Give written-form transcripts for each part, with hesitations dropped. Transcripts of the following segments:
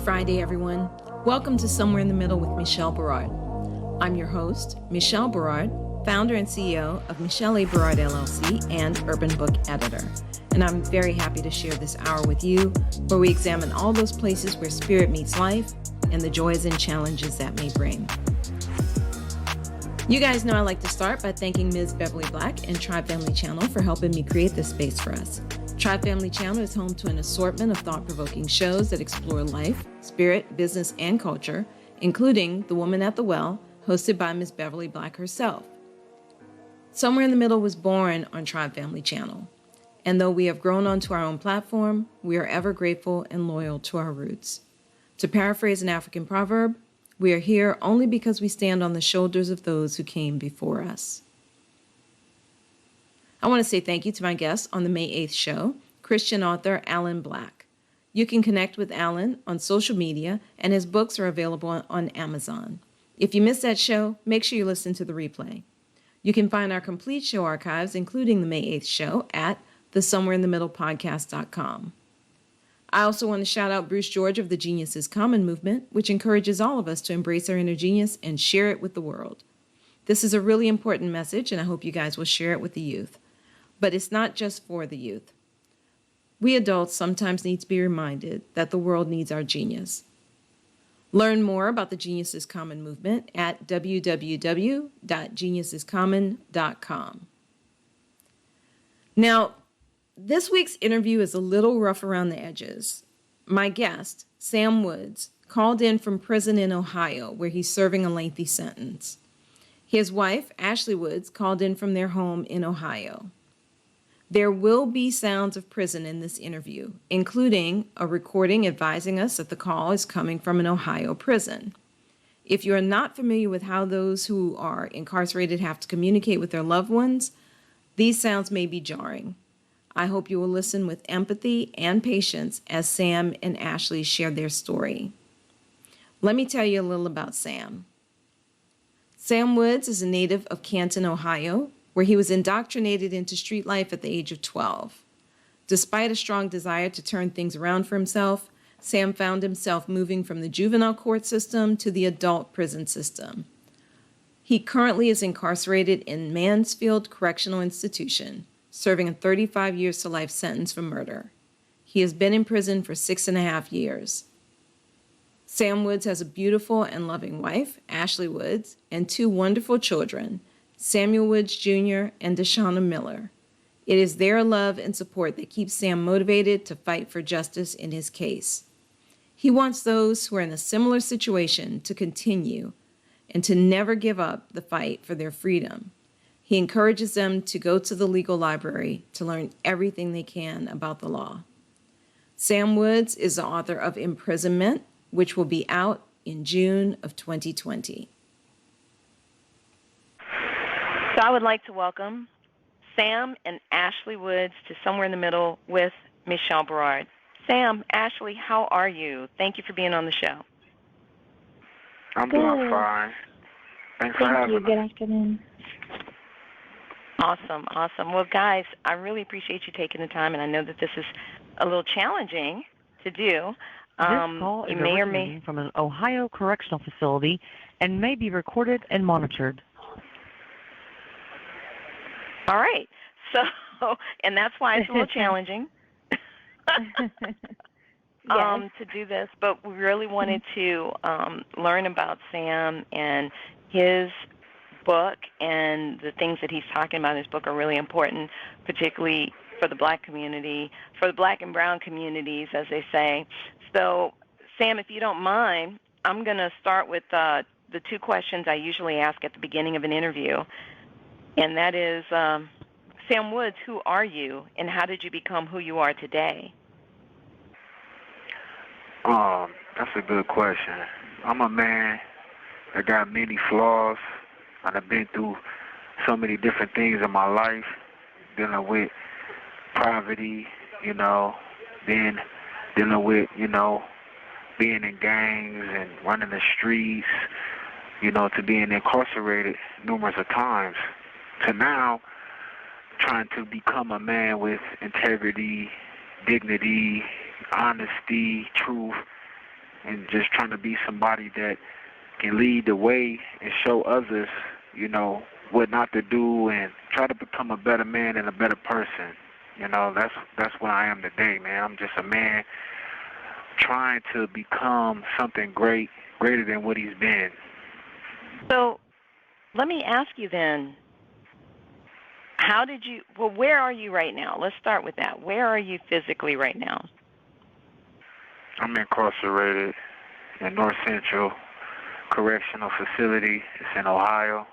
Friday, everyone. Welcome to Somewhere in the Middle with Michelle Berard. I'm your host, Michelle Berard, founder and CEO of Michelle A. Berard LLC and Urban Book Editor. And I'm very happy to share this hour with you, where we examine all those places where spirit meets life and the joys and challenges that may bring. You guys know I like to start by thanking Ms. Beverly Black and Tribe Family Channel for helping me create this space for us. Tribe Family Channel is home to an assortment of thought-provoking shows that explore life, spirit, business, and culture, including The Woman at the Well, hosted by Ms. Beverly Black herself. Somewhere in the Middle was born on Tribe Family Channel, and though we have grown onto our own platform, we are ever grateful and loyal to our roots. To paraphrase an African proverb, we are here only because we stand on the shoulders of those who came before us. I want to say thank you to my guest on the May 8th show, Christian author Alan Black. You can connect with Alan on social media, and his books are available on Amazon. If you missed that show, make sure you listen to the replay. You can find our complete show archives, including the May 8th show, at thesomewhereinthemiddlepodcast.com. I also want to shout out Bruce George of the Genius is Common movement, which encourages all of us to embrace our inner genius and share it with the world. This is a really important message, and I hope you guys will share it with the youth. But it's not just for the youth. We adults sometimes need to be reminded that the world needs our genius. Learn more about the Genius is Common movement at www.geniusiscommon.com. Now, this week's interview is a little rough around the edges. My guest, Sam Woods, called in from prison in Ohio, where he's serving a lengthy sentence. His wife, Ashley Woods, called in from their home in Ohio. There will be sounds of prison in this interview, including a recording advising us that the call is coming from an Ohio prison. If you are not familiar with how those who are incarcerated have to communicate with their loved ones, these sounds may be jarring. I hope you will listen with empathy and patience as Sam and Ashley share their story. Let me tell you a little about Sam. Sam Woods is a native of Canton, Ohio, where he was indoctrinated into street life at the age of 12. Despite a strong desire to turn things around for himself, Sam found himself moving from the juvenile court system to the adult prison system. He currently is incarcerated in Mansfield Correctional Institution, serving a 35 years to life sentence for murder. He has been in prison for 6.5 years. Sam Woods has a beautiful and loving wife, Ashley Woods, and 2 wonderful children, Samuel Woods Jr. and Daeshona Miller. It is their love and support that keeps Sam motivated to fight for justice in his case. He wants those who are in a similar situation to continue and to never give up the fight for their freedom. He encourages them to go to the legal library to learn everything they can about the law. Sam Woods is the author of Imprisonment, which will be out in June of 2020. So I would like to welcome Sam and Ashley Woods to Somewhere in the Middle with Michelle Berard. Sam, Ashley, how are you? Thank you for being on the show. I'm doing fine. Thanks for having me. Good afternoon. Awesome. Well, guys, I really appreciate you taking the time, and I know that this is a little challenging to do. This call is originating from an Ohio correctional facility and may be recorded and monitored. All right. So, and that's why it's a little challenging to do this. But we really wanted to learn about Sam and his book, and the things that he's talking about in his book are really important, particularly for the black community, for the black and brown communities, as they say. So, Sam, if you don't mind, I'm going to start with the 2 questions I usually ask at the beginning of an interview. And that is, Sam Woods, who are you, and how did you become who you are today? That's a good question. I'm a man that got many flaws. I've been through so many different things in my life, dealing with poverty, then dealing with, being in gangs and running the streets, to being incarcerated numerous of times, to now trying to become a man with integrity, dignity, honesty, truth, and just trying to be somebody that can lead the way and show others, what not to do, and try to become a better man and a better person. That's what I am today, man. I'm just a man trying to become something greater than what he's been. So let me ask you then, where are you right now? Let's start with that. Where are you physically right now? I'm incarcerated in North Central Correctional Facility. It's in Ohio,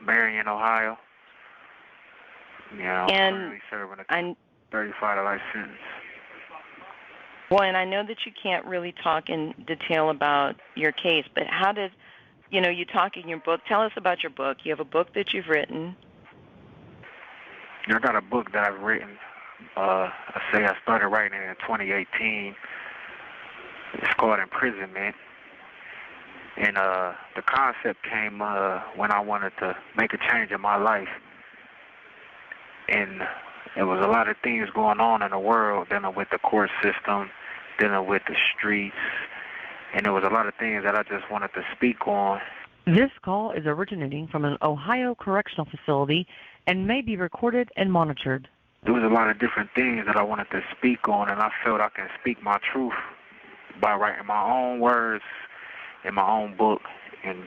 Marion, Ohio. I'm currently serving a 35 to life sentence. Well, and I know that you can't really talk in detail about your case, but how did, you talk in your book. Tell us about your book. You have a book that you've written. I got a book that I've written. I started writing it in 2018. It's called Imprisonment. And the concept came when I wanted to make a change in my life. And there was a lot of things going on in the world, dealing with the court system, dealing with the streets, and there was a lot of things that I just wanted to speak on. This call is originating from an Ohio correctional facility and may be recorded and monitored. There was a lot of different things that I wanted to speak on, and I felt I can speak my truth by writing my own words in my own book and,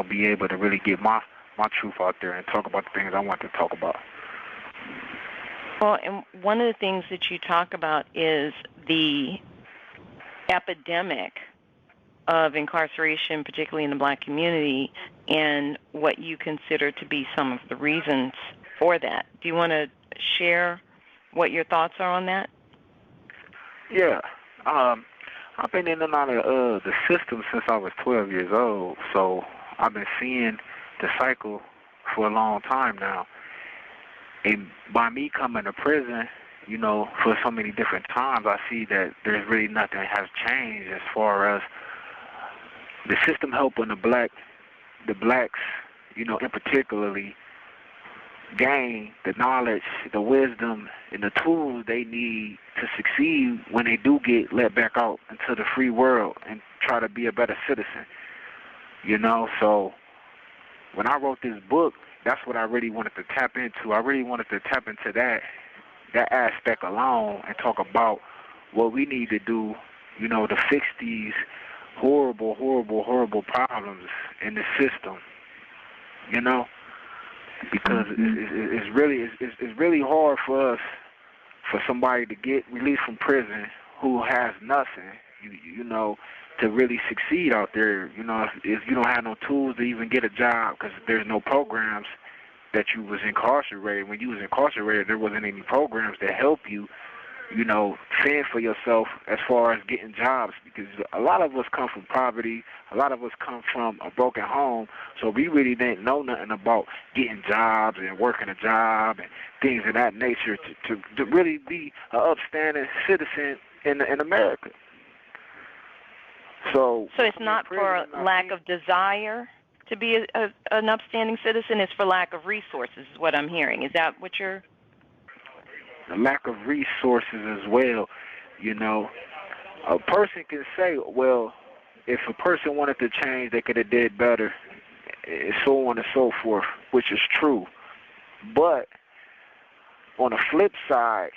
be able to really get my truth out there and talk about the things I want to talk about. Well, and one of the things that you talk about is the epidemic of incarceration, particularly in the black community, and what you consider to be some of the reasons for that. Do you want to share what your thoughts are on that? Yeah. I've been in and out of the system since I was 12 years old, so I've been seeing the cycle for a long time now. And by me coming to prison, for so many different times, I see that there's really nothing has changed as far as the system helping the blacks, in particularly gain the knowledge, the wisdom, and the tools they need to succeed when they do get let back out into the free world and try to be a better citizen. So when I wrote this book, that's what I really wanted to tap into. I really wanted to tap into that aspect alone and talk about what we need to do, to fix these horrible problems in the system, because it's really hard for somebody to get released from prison who has nothing, to really succeed out there. If you don't have no tools to even get a job, because there's no programs that you was incarcerated. When you was incarcerated, there wasn't any programs that help you, fend for yourself as far as getting jobs, because a lot of us come from poverty, a lot of us come from a broken home, so we really didn't know nothing about getting jobs and working a job and things of that nature to really be an upstanding citizen in America. So it's not for lack of desire to be an upstanding citizen, it's for lack of resources, is what I'm hearing. Is that what you're... The lack of resources as well. A person can say, well, if a person wanted to change, they could have did better, and so on and so forth, which is true. But on the flip side,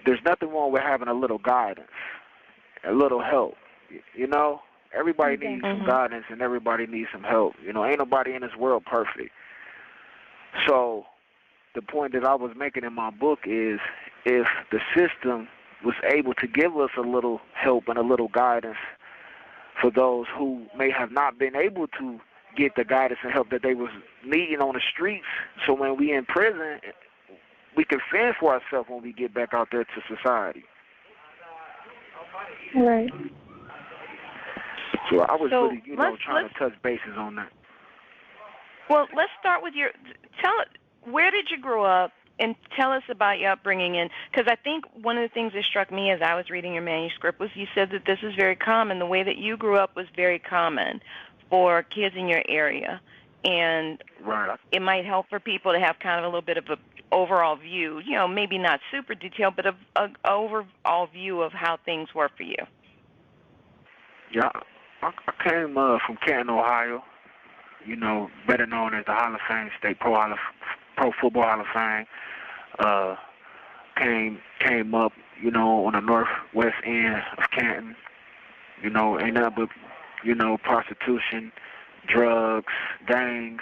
there's nothing wrong with having a little guidance, a little help. Everybody needs some guidance and everybody needs some help. Ain't nobody in this world perfect. So the point that I was making in my book is, if the system was able to give us a little help and a little guidance for those who may have not been able to get the guidance and help that they was needing on the streets, so when we in prison, we can fend for ourselves when we get back out there to society. Right. So I was really, trying to touch bases on that. Well, let's start with where did you grow up, and tell us about your upbringing. Because I think one of the things that struck me as I was reading your manuscript was you said that this is very common. The way that you grew up was very common for kids in your area. And right. It might help for people to have kind of a little bit of an overall view, maybe not super detailed, but an overall view of how things were for you. Yeah, I came from Canton, Ohio. You know, better known as the Hall of Fame State Pro Football Hall of Fame. Uh, came up, you know, on the northwest end of Canton. You know, ain't nothing but, you know, prostitution, drugs, gangs.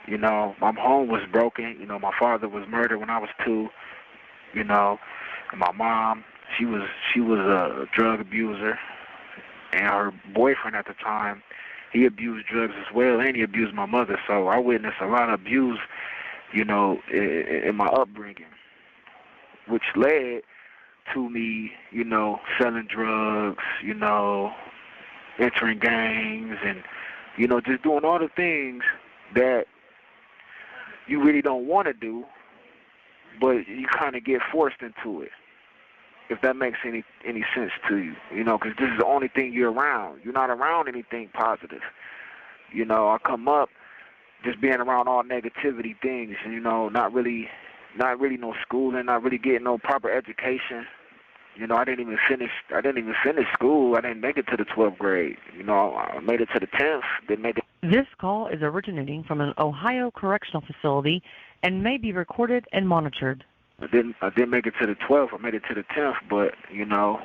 You know, my home was broken. You know, my father was murdered when I was 2. You know, and my mom, she was a drug abuser, and her boyfriend at the time, he abused drugs as well, and he abused my mother. So I witnessed a lot of abuse, you know, in my upbringing, which led to me, you know, selling drugs, you know, entering gangs, and, you know, just doing all the things that you really don't want to do, but you kind of get forced into it, if that makes any sense to you, you know, because this is the only thing you're around. You're not around anything positive. You know, I come up just being around all negativity things, you know, not really no schooling, not really getting no proper education. You know, I didn't even finish school. I didn't make it to the 12th grade. You know, I made it to the 10th, didn't make it. This call is originating from an Ohio correctional facility and may be recorded and monitored. I didn't make it to the 12th. I made it to the 10th, but, you know,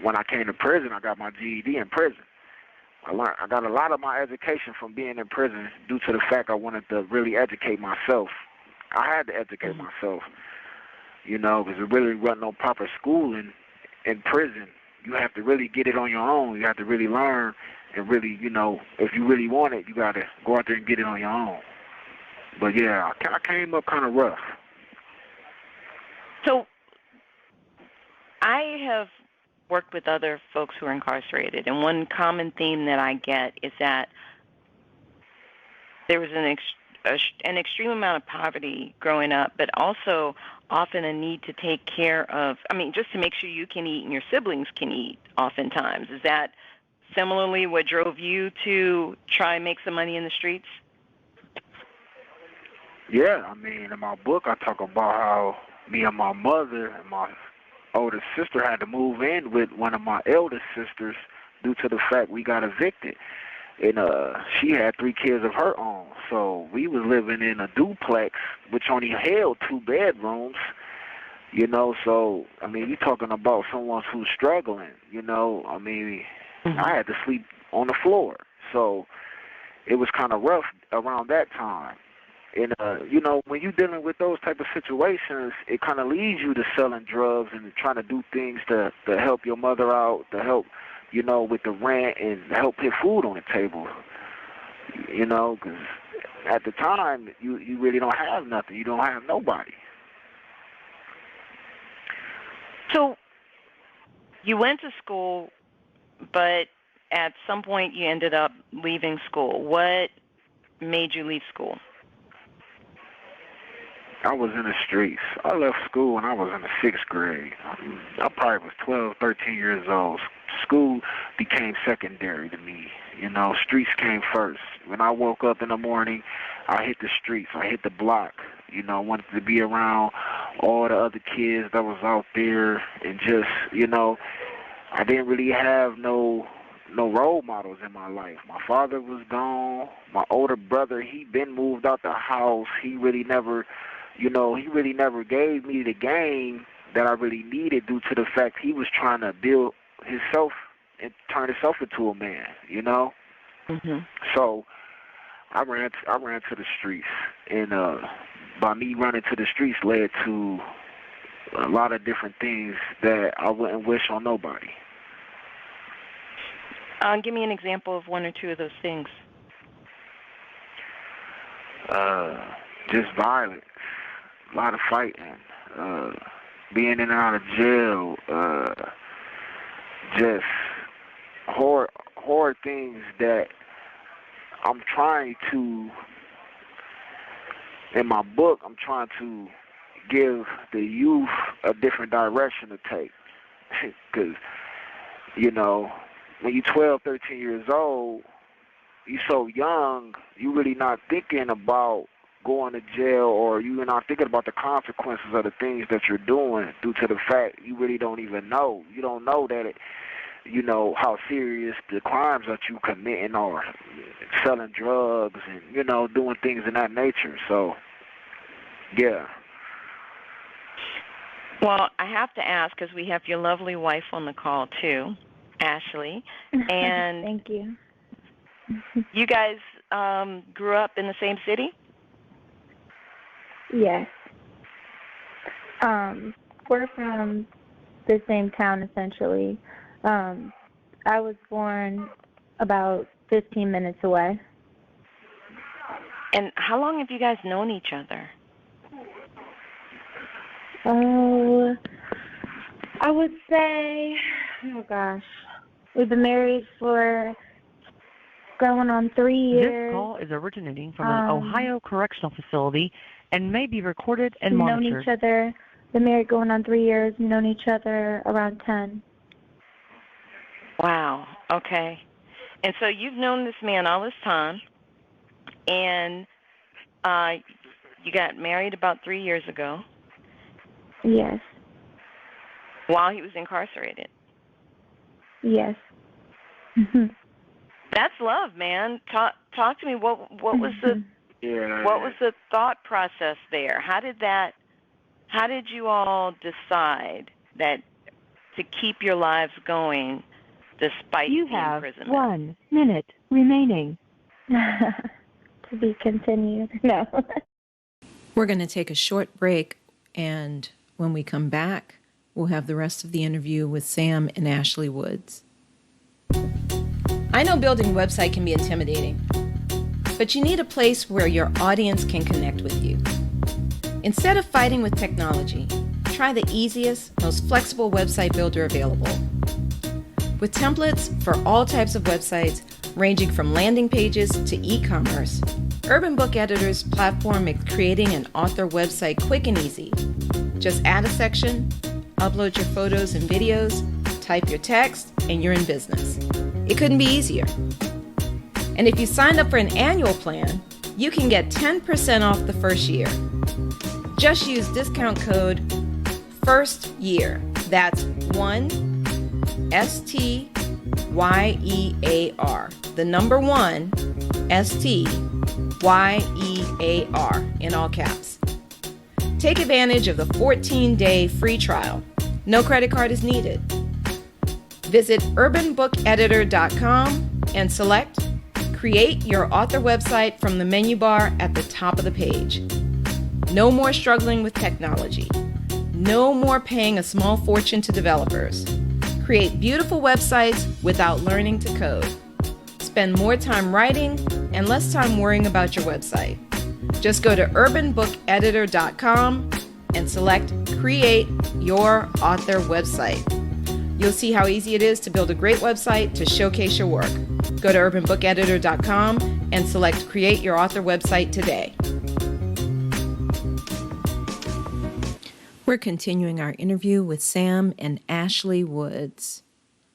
when I came to prison, I got my GED in prison. I got a lot of my education from being in prison due to the fact I wanted to really educate myself. I had to educate myself, you know, because there really wasn't no proper schooling in prison. You have to really get it on your own. You have to really learn and really, you know, if you really want it, you got to go out there and get it on your own. But, yeah, I came up kind of rough. So I have worked with other folks who are incarcerated, and one common theme that I get is that there was an extreme amount of poverty growing up, but also often a need to take care of, just to make sure you can eat and your siblings can eat oftentimes. Is that similarly what drove you to try and make some money in the streets? Yeah, in my book I talk about how me and my mother and my older sister had to move in with one of my eldest sisters due to the fact we got evicted. And she had 3 kids of her own. So we was living in a duplex which only held 2 bedrooms, you know. So, you're talking about someone who's struggling, you know. I had to sleep on the floor. So it was kind of rough around that time. And, you know, when you're dealing with those type of situations, it kind of leads you to selling drugs and trying to do things to help your mother out, to help, you know, with the rent and help put food on the table. You know, because at the time, you really don't have nothing. You don't have nobody. So you went to school, but at some point you ended up leaving school. What made you leave school? I was in the streets. I left school when I was in the 6th grade. I probably was 12, 13 years old. School became secondary to me. You know, streets came first. When I woke up in the morning, I hit the streets. I hit the block. You know, I wanted to be around all the other kids that was out there and just, you know, I didn't really have no role models in my life. My father was gone. My older brother, he been moved out the house. He really never gave me the game that I really needed due to the fact he was trying to build himself and turn himself into a man, you know? Mm-hmm. So I ran to the streets, and by me running to the streets led to a lot of different things that I wouldn't wish on nobody. Give me an example of 1 or 2 of those things. Just violence. A lot of fighting, being in and out of jail, just horror things that I'm trying to, in my book, I'm trying to give the youth a different direction to take. Because, you know, when you're 12, 13 years old, you're so young, you really not thinking about going to jail, or you're not thinking about the consequences of the things that you're doing due to the fact you really don't even know. You don't know that how serious the crimes that you committing are, selling drugs and, doing things of that nature. So, yeah. Well, I have to ask, because we have your lovely wife on the call, too, Ashley. And thank you. You guys grew up in the same city? Yes. We're from the same town, essentially. I was born about 15 minutes away. And how long have you guys known each other? Oh, I would say, we've been married for going on 3 years. This call is originating from an Ohio correctional facility and may be recorded and we've monitored. Known each other. Been married going on 3 years. Known each other around 10. Wow. Okay. And so you've known this man all this time, and you got married about 3 years ago. Yes. While he was incarcerated. Yes. That's love, man. Talk to me. What was the thought process there? How did you all decide that to keep your lives going despite the imprisonment? You have 1 minute remaining. To be continued. No. We're going to take a short break, and when we come back, we'll have the rest of the interview with Sam and Ashley Woods. I know building a website can be intimidating, but you need a place where your audience can connect with you. Instead of fighting with technology, try the easiest, most flexible website builder available. With templates for all types of websites, ranging from landing pages to e-commerce, Urban Book Editor's platform makes creating an author website quick and easy. Just add a section, upload your photos and videos, type your text, and you're in business. It couldn't be easier. And if you signed up for an annual plan, you can get 10% off the first year. Just use discount code FIRSTYEAR. That's 1 STYEAR. The number 1 STYEAR in all caps. Take advantage of the 14-day free trial. No credit card is needed. Visit urbanbookeditor.com and select Create Your Author Website from the menu bar at the top of the page. No more struggling with technology. No more paying a small fortune to developers. Create beautiful websites without learning to code. Spend more time writing and less time worrying about your website. Just go to urbanbookeditor.com and select Create Your Author Website. You'll see how easy it is to build a great website to showcase your work. Go to urbanbookeditor.com and select Create Your Author Website today. We're continuing our interview with Sam and Ashley Woods.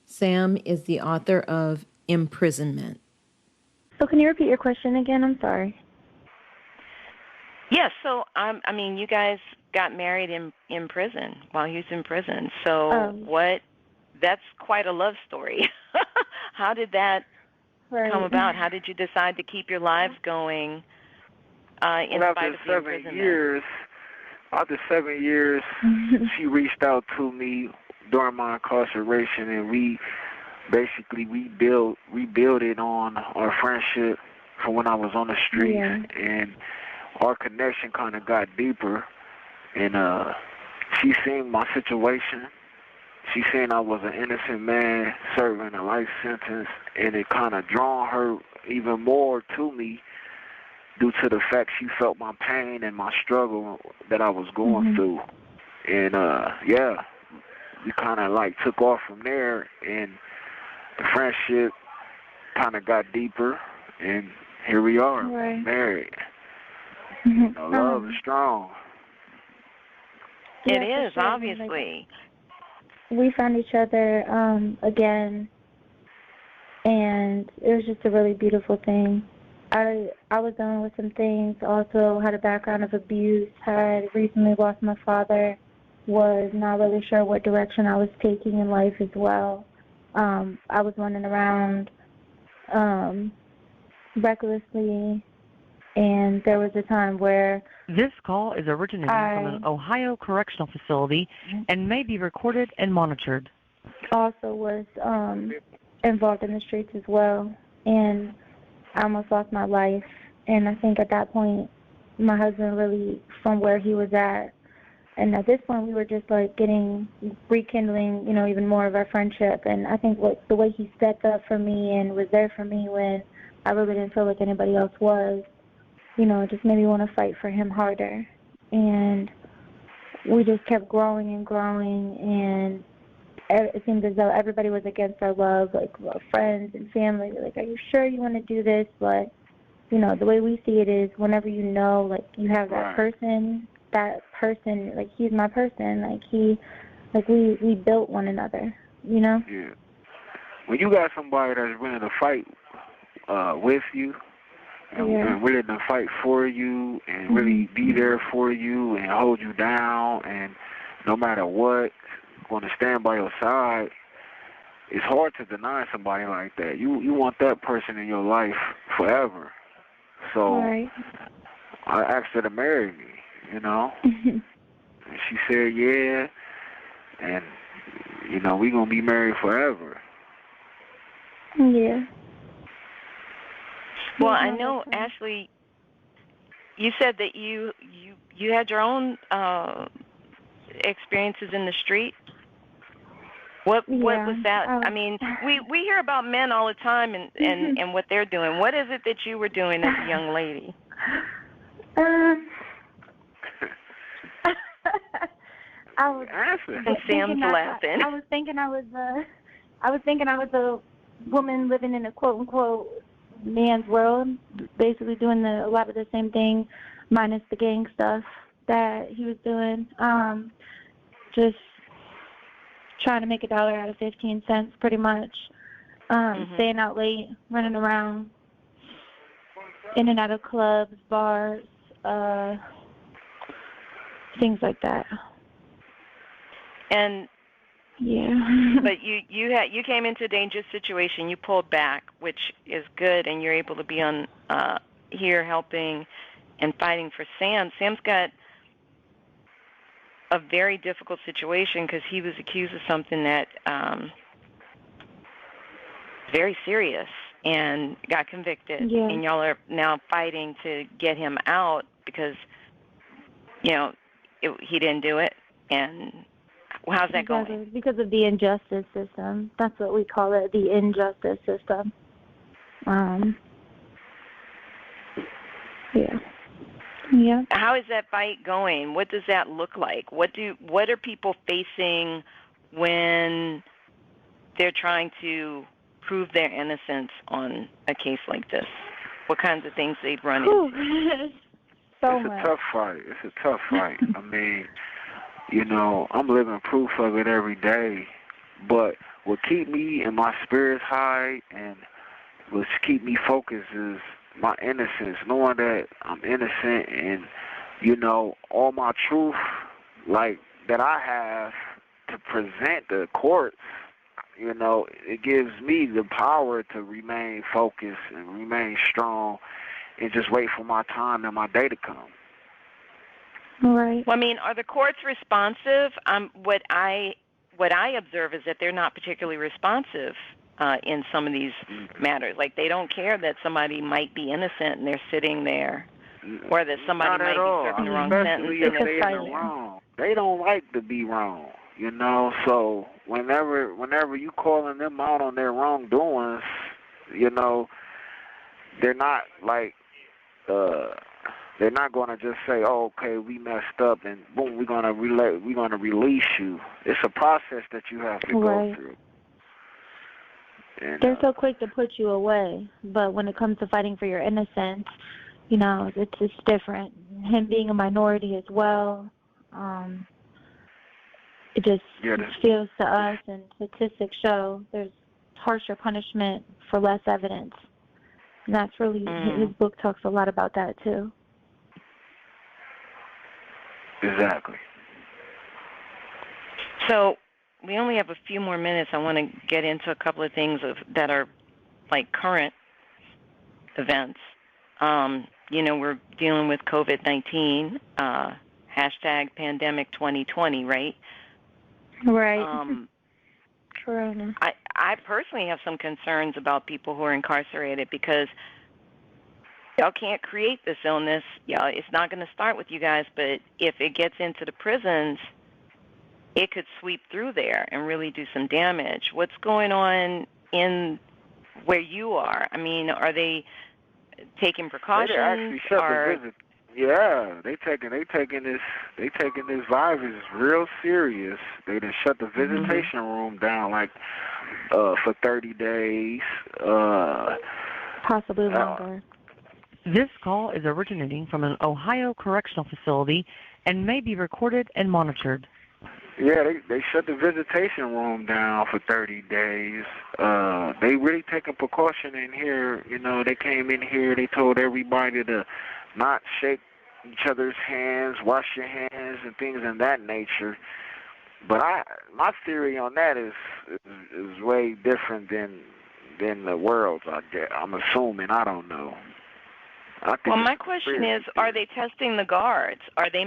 Sam is the author of Imprisonment. So can you repeat your question again? I'm sorry. Yes, so you guys got married in prison while he was in prison. So that's quite a love story. How did that come about? How did you decide to keep your lives going in spite of the imprisonment? After 7 years, she reached out to me during my incarceration, and we basically rebuilt on our friendship from when I was on the streets, and our connection kind of got deeper. And she seen my situation. She seen I was an innocent man serving a life sentence, and it kind of drawn her even more to me due to the fact she felt my pain and my struggle that I was going through. And, we kind of took off from there, and the friendship kind of got deeper, and here we are, married. Love is strong. It is, obviously. We found each other again, and it was just a really beautiful thing. I was dealing with some things, also had a background of abuse, had recently lost my father, was not really sure what direction I was taking in life as well. I was running around recklessly, and there was a time where This call is originating from an Ohio correctional facility and may be recorded and monitored. Also was involved in the streets as well, and I almost lost my life. And I think at that point, my husband really, from where he was at, and at this point we were just like rekindling, even more of our friendship. And I think the way he stepped up for me and was there for me when I really didn't feel like anybody else was, it just made me want to fight for him harder. And we just kept growing and growing, and it seemed as though everybody was against our love, like our friends and family. They're like, are you sure you want to do this? But, the way we see it is whenever you have that person, like he's my person, we built one another, Yeah. When you got somebody that's willing to fight with you, and willing to fight for you, and really be there for you, and hold you down, and no matter what, going to stand by your side, it's hard to deny somebody like that. You want that person in your life forever. So I asked her to marry me, and she said yeah, and we gonna be married forever. Yeah. Well, I know, Ashley, you said that you had your own experiences in the street. What was that? I mean, we hear about men all the time and what they're doing. What is it that you were doing as a young lady? Sam's laughing. I was thinking I was a woman living in a quote unquote man's world, basically doing a lot of the same thing, minus the gang stuff that he was doing. Just trying to make $1 out of 15 cents, pretty much. Staying out late, running around, in and out of clubs, bars, things like that. And yeah. But you came into a dangerous situation. You pulled back, which is good, and you're able to be on here helping and fighting for Sam. Sam's got a very difficult situation because he was accused of something that very serious and got convicted. Yeah. And y'all are now fighting to get him out because he didn't do it. And how's that going? Because of the injustice system. That's what we call it, the injustice system. Yeah. Yeah. How is that fight going? What does that look like? What are people facing when they're trying to prove their innocence on a case like this? What kinds of things they've run into? It's a tough fight. It's a tough fight. I mean, I'm living proof of it every day. But what keep me and my spirits high and what keep me focused is my innocence, knowing that I'm innocent and, all my truth, that I have to present the courts, it gives me the power to remain focused and remain strong and just wait for my time and my day to come. Right. Well, I mean, are the courts responsive? What I observe is that they're not particularly responsive in some of these matters. Like, they don't care that somebody might be innocent and they're sitting there, or that somebody might be serving the wrong sentence. Especially if they're in the wrong. They don't like to be wrong, So whenever you calling them out on their wrongdoings, they're not they're not going to just say, "Oh, okay, we messed up, and boom, we're going to release you." It's a process that you have to go through. And, they're so quick to put you away, but when it comes to fighting for your innocence, it's different. Him being a minority as well, it just feels to us, and statistics show there's harsher punishment for less evidence. And that's really, his book talks a lot about that too. Exactly. So we only have a few more minutes. I want to get into a couple of things that are like current events. We're dealing with COVID-19, hashtag pandemic 2020, right? Right. Corona. I personally have some concerns about people who are incarcerated because y'all can't create this illness. It's not going to start with you guys, but if it gets into the prisons, it could sweep through there and really do some damage. What's going on in where you are? I mean, are they taking precautions? They actually shut the visit. Yeah, they taking this virus real serious. They done shut the visitation room down for 30 days. Possibly longer. This call is originating from an Ohio correctional facility and may be recorded and monitored. Yeah, they shut the visitation room down for 30 days. They really taking precaution in here. They came in here, they told everybody to not shake each other's hands, wash your hands, and things of that nature. But my theory on that is way different than the world's. I'm assuming. I don't know. Well, my question is: are they testing the guards? Are they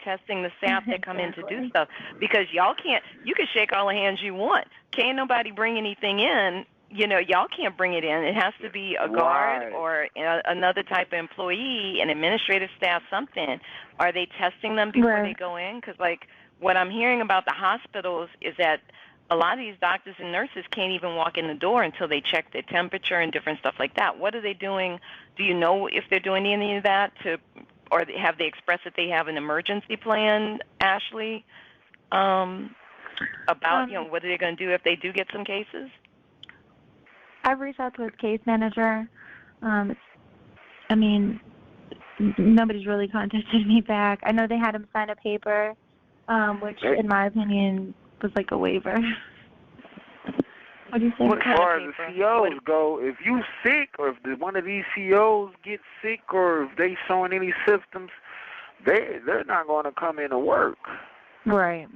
testing the staff that come in to do stuff? Because y'all can't. You can shake all the hands you want. Can't nobody bring anything in. Y'all can't bring it in. It has to be a guard or another type of employee, an administrative staff, something. Are they testing them before they go in? Because, what I'm hearing about the hospitals is that a lot of these doctors and nurses can't even walk in the door until they check their temperature and different stuff like that. What are they doing? Do you know if they're doing any of that or have they expressed that they have an emergency plan, Ashley, about, what are they going to do if they do get some cases? I've reached out to his case manager. Nobody's really contacted me back. I know they had him sign a paper, which, in my opinion, was like a waiver. What do you think? As far as the COs go, if you sick or if one of these COs get sick or if they showing any symptoms, they're not going to come in to work. Right.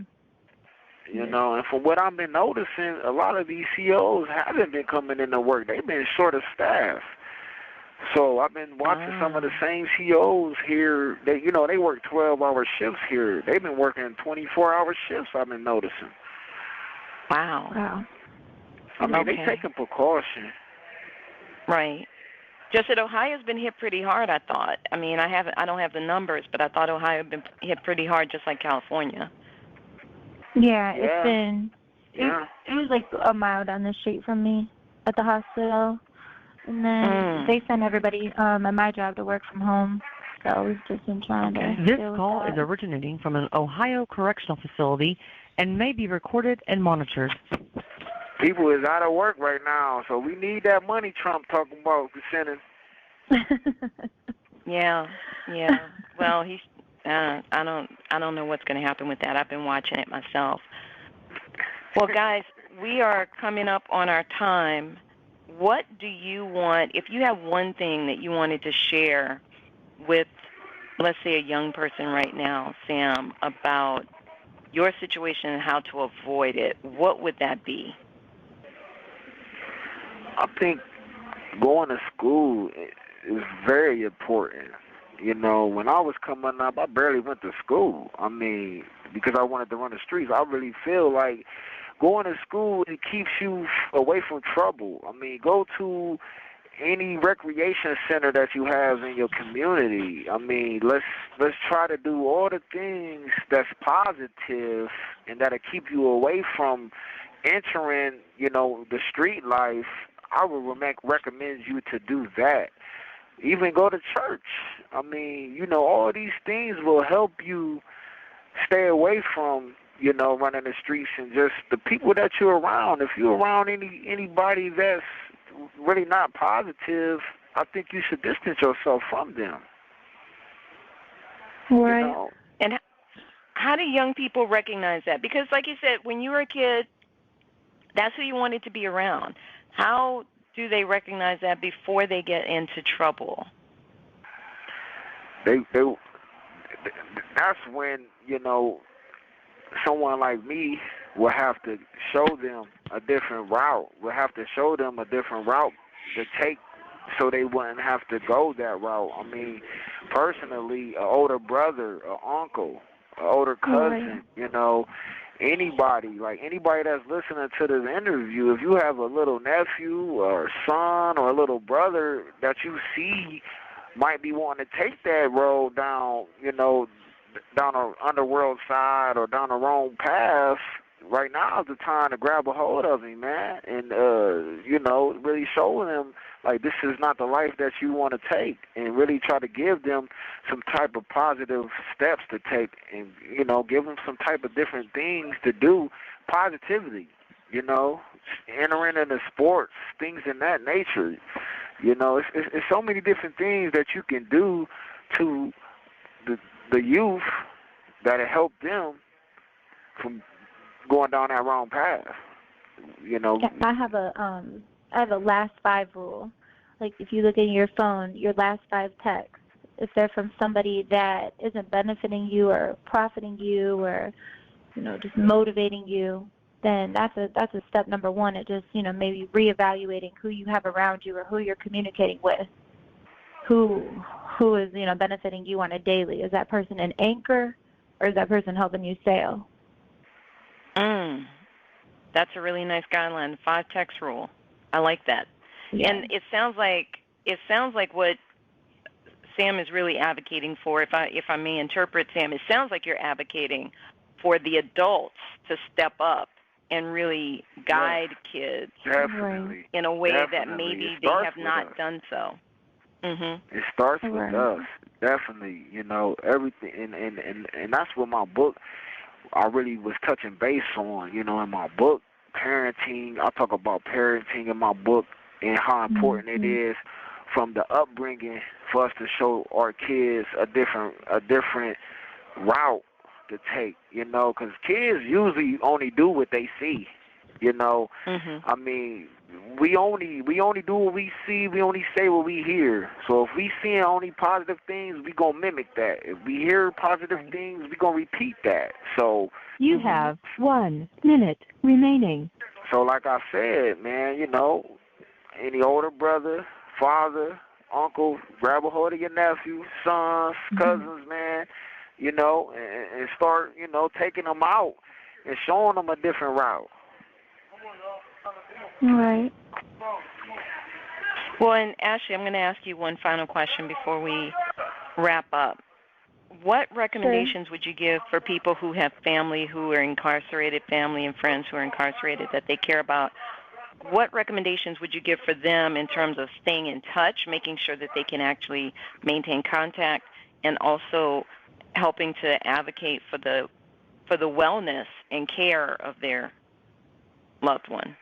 And from what I've been noticing, a lot of these COs haven't been coming into work. They've been short of staff. So I've been watching some of the same COs here. They work 12-hour shifts here. They've been working 24-hour shifts, I've been noticing. Wow. I mean, they taking precaution. Right. Just that Ohio's been hit pretty hard, I thought. I mean, I don't have the numbers, but I thought Ohio had been hit pretty hard just like California. Yeah, it's been, it was like a mile down the street from me at the hospital. And then they sent everybody at my job to work from home. So we've just been trying to This call is originating from an Ohio correctional facility and may be recorded and monitored. People is out of work right now, so we need that money Trump talking about sending. Yeah. Well, he's. I don't know what's going to happen with that. I've been watching it myself. Well, guys, we are coming up on our time. What do you want, if you have one thing that you wanted to share with, let's say, a young person right now, Sam, about your situation and how to avoid it, what would that be? I think going to school is very important. When I was coming up, I barely went to school. I mean, because I wanted to run the streets. I really feel like going to school, it keeps you away from trouble. I mean, go to any recreation center that you have in your community. I mean, let's try to do all the things that's positive and that'll keep you away from entering, the street life. I would recommend you to do that. Even go to church. I mean, all these things will help you stay away from, running the streets and just the people that you're around. If you're around anybody that's really not positive, I think you should distance yourself from them. Right. And how do young people recognize that? Because like you said, when you were a kid, that's who you wanted to be around. How do they recognize that before they get into trouble? That's when, someone like me, we'll have to show them a different route. We'll have to show them a different route to take so they wouldn't have to go that route. I mean, personally, an older brother, an uncle, an older cousin, you know, anybody that's listening to this interview, if you have a little nephew or son or a little brother that you see might be wanting to take that road down, you know, down an underworld side or down the wrong path, right now is the time to grab a hold of him, man, and, you know, really show him, like, this is not the life that you want to take, and really try to give them some type of positive steps to take and, you know, give them some type of different things to do, positivity, you know, entering into sports, things in that nature. You know, it's so many different things that you can do to the youth that'll help them from going down that wrong path. You know, I have a last 5 rule. Like, if you look at your phone, your last 5 texts, if they're from somebody that isn't benefiting you or profiting you or, you know, just motivating you, then that's a step number 1 at just, you know, maybe reevaluating who you have around you or who you're communicating with. Who is, you know, benefiting you on a daily? Is that person an anchor, or is that person helping you sail? That's a really nice guideline, 5 text rule. I like that. Yeah. And it sounds like what Sam is really advocating for, if I may interpret Sam, it sounds like you're advocating for the adults to step up and really guide kids in a way that maybe they have not done so. Mm-hmm. It starts with us, definitely. You know, everything, and that's what my book I really was touching base on. You know, in my book, parenting. I talk about parenting in my book and how important it is from the upbringing for us to show our kids a different route to take, you know, because kids usually only do what they see, you know. I mean, we only do what we see. We only say what we hear. So if we see only positive things, we gonna mimic that. If we hear positive things, we gonna repeat that. So you have 1 minute remaining. So like I said, man, you know, any older brother, father, uncle, grab a hold of your nephew, sons, cousins, man, you know, and start, you know, taking them out and showing them a different route. All right. Well, and Ashley, I'm going to ask you one final question before we wrap up. What recommendations would you give for people who have family who are incarcerated, family and friends who are incarcerated that they care about? What recommendations would you give for them in terms of staying in touch, making sure that they can actually maintain contact, and also helping to advocate for the wellness and care of their loved one?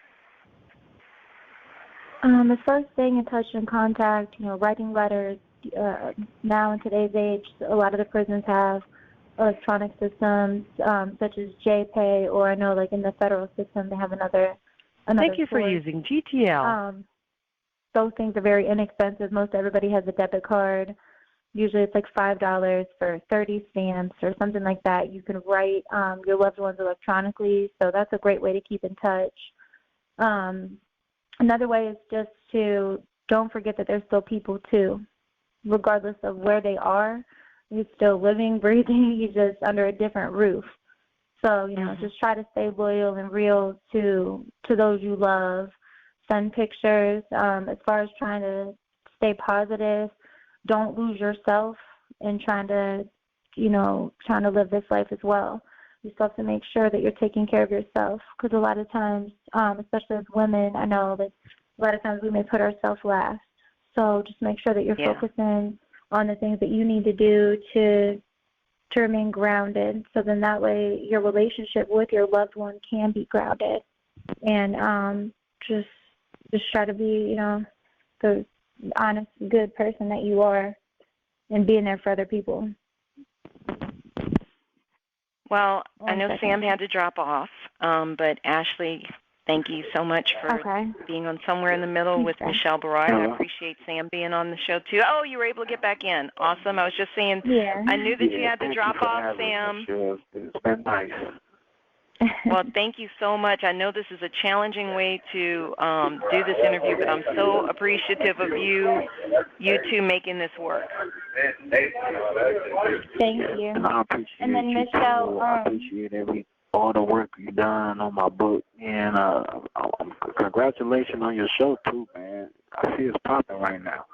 As far as staying in touch and contact, you know, writing letters, now in today's age, a lot of the prisons have electronic systems such as JPay, or I know like in the federal system they have another Thank you for source. using GTL. Those things are very inexpensive. Most everybody has a debit card. Usually it's like $5 for 30 stamps or something like that. You can write your loved ones electronically, so that's a great way to keep in touch. Another way is just to don't forget that they're still people too. Regardless of where they are, you're still living, breathing, you're just under a different roof. So, you know, just try to stay loyal and real to those you love. Send pictures. As far as trying to stay positive, don't lose yourself in trying to live this life as well. You still have to make sure that you're taking care of yourself, because a lot of times, especially as women, I know that a lot of times we may put ourselves last. So just make sure that you're focusing on the things that you need to do to remain grounded, so then that way your relationship with your loved one can be grounded. And just try to be, you know, the honest, good person that you are, and being there for other people. Well, I know Sam had to drop off, but Ashley, thank you so much for being on Somewhere in the Middle with Michelle Barrois. I appreciate Sam being on the show, too. Oh, you were able to get back in. Awesome. I was just saying, I knew that you had to drop off, Sam. It's been nice. Well, thank you so much. I know this is a challenging way to do this interview, but I'm so appreciative of you two making this work. Thank you. And I appreciate And then you Michelle, too. I appreciate all the work you done on my book, and congratulations on your show too, man. I see it's popping right now.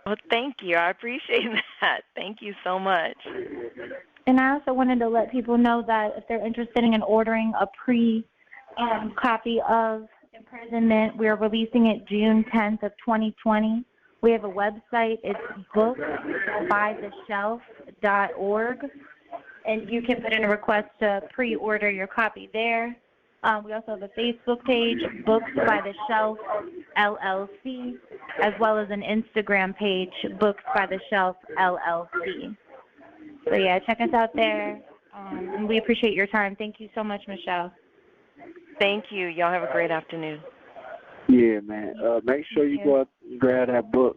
Well, thank you. I appreciate that. Thank you so much. and I also wanted to let people know that if they're interested in ordering a copy of Imprisonment, we're releasing it June 10th of 2020. We have a website. It's booksbytheshelf.org. And you can put in a request to pre-order your copy there. We also have a Facebook page, Books by the Shelf LLC, as well as an Instagram page, Books by the Shelf LLC. So yeah, check us out there. And we appreciate your time. Thank you so much, Michelle. Thank you. Y'all have a great afternoon. Yeah, man. Make sure you go out and grab that book.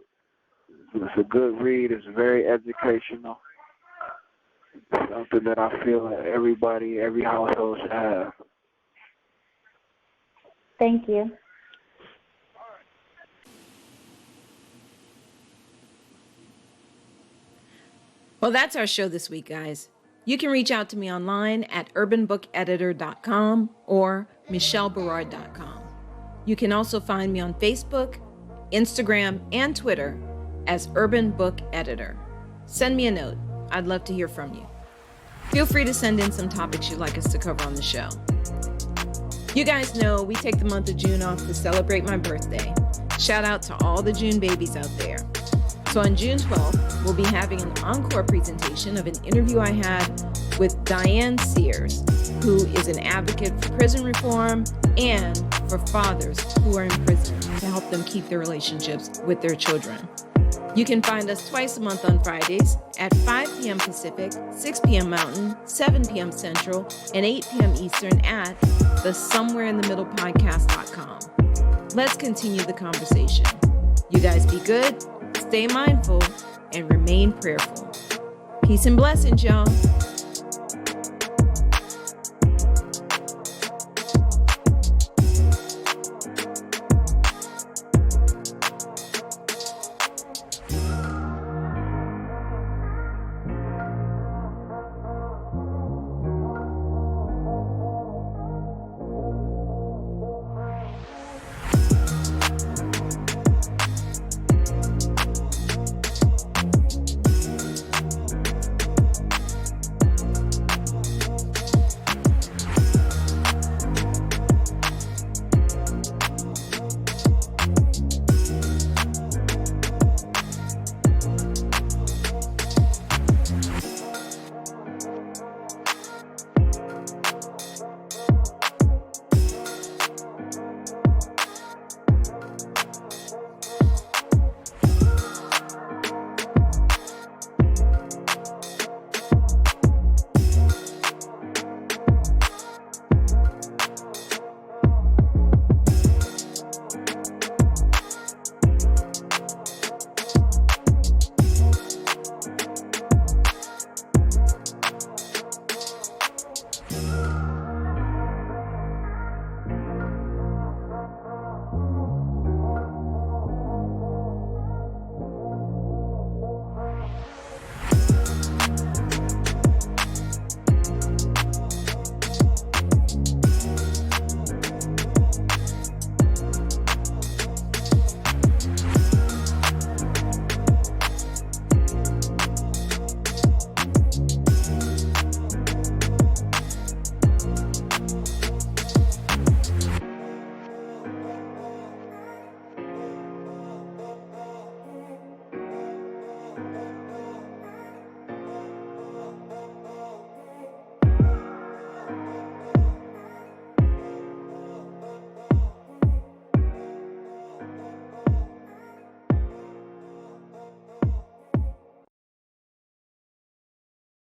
It's a good read. It's very educational. Something that I feel that every household should have. Thank you. Well, that's our show this week, guys. You can reach out to me online at urbanbookeditor.com or michelleberard.com. You can also find me on Facebook, Instagram, and Twitter as Urban Book Editor. Send me a note. I'd love to hear from you. Feel free to send in some topics you'd like us to cover on the show. You guys know we take the month of June off to celebrate my birthday. Shout out to all the June babies out there. So on June 12th, we'll be having an encore presentation of an interview I had with Diane Sears, who is an advocate for prison reform and for fathers who are in prison to help them keep their relationships with their children. You can find us twice a month on Fridays at 5 p.m. Pacific, 6 p.m. Mountain, 7 p.m. Central, and 8 p.m. Eastern at the somewhereinthemiddlepodcast.com. Let's continue the conversation. You guys be good, stay mindful, and remain prayerful. Peace and blessings, y'all.